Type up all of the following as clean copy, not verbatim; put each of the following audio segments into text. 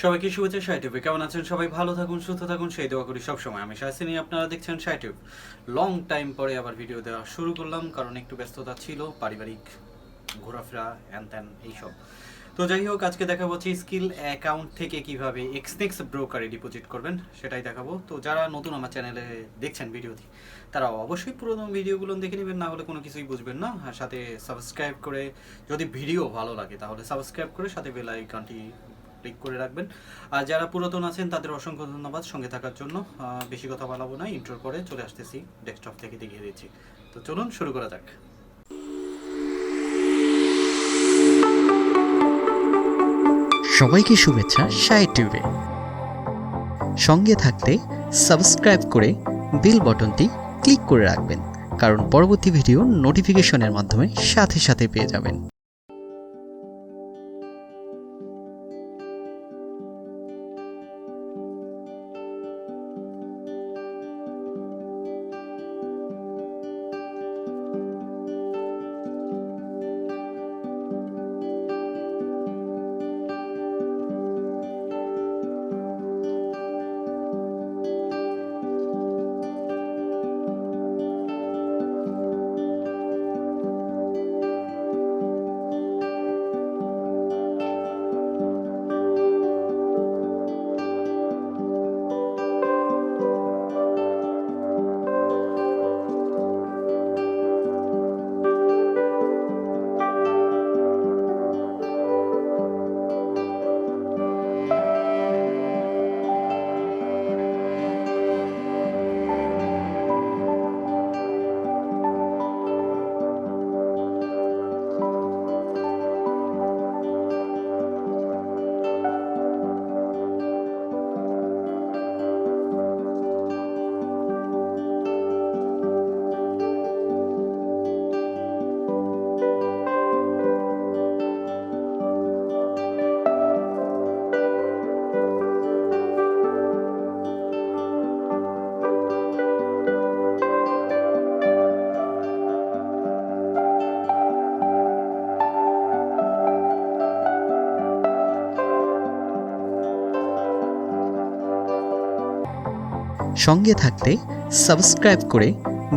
সবাইকে শুভেচ্ছা SahedTube। কেমন আছেন সবাই? ভালো থাকুন, সুস্থ থাকুন, সেই দোয়া করি সব সময়। আমি সাহেদ সানি, আপনারা দেখছেন SahedTube। লং টাইম পরে আবার ভিডিও দেওয়া শুরু করলাম, কারণ একটু ব্যস্ততা ছিল, পারিবারিক ঘোরাফেরা হ্যান ত্যান এইসব। তো যাই হোক, আজকে দেখাবো হচ্ছে স্কিল অ্যাকাউন্ট থেকে কিভাবে এক্সনেক্স ব্রোকারে ডিপোজিট করবেন, সেটাই দেখাবো। তো যারা নতুন আমার চ্যানেলে দেখছেন ভিডিওটি, তারা অবশ্যই পুরোনো ভিডিওগুলো দেখে নেবেন, না হলে কোনো কিছুই বুঝবেন না। আর সাথে সাবস্ক্রাইব করে, যদি ভিডিও ভালো লাগে তাহলে সাবস্ক্রাইব করে সাথে বেল আইকনটি ক্লিক করে রাখবেন। আর যারা পুরাতন আছেন তাদের অসংখ্য ধন্যবাদ সঙ্গে থাকার জন্য। বেশি কথা বলাবো না, ইন্ট্রোর পরে চলে আসতেছি, ডেস্কটপ থেকে দেখিয়ে দিচ্ছি। তো চলুন শুরু করা যাক। সবাইকে শুভেচ্ছা SahedTube। সঙ্গে থাকতে সাবস্ক্রাইব করে বেল বাটনটি ক্লিক করে রাখবেন, কারণ পরবর্তী ভিডিও নোটিফিকেশনের মাধ্যমে সাথে সাথে পেয়ে যাবেন। সঙ্গে থাকতে সাবস্ক্রাইব করে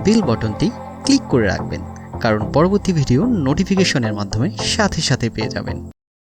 বেল বাটনটি ক্লিক করে রাখবেন, কারণ পরবর্তী ভিডিও নোটিফিকেশনের মাধ্যমে সাথে সাথে পেয়ে যাবেন।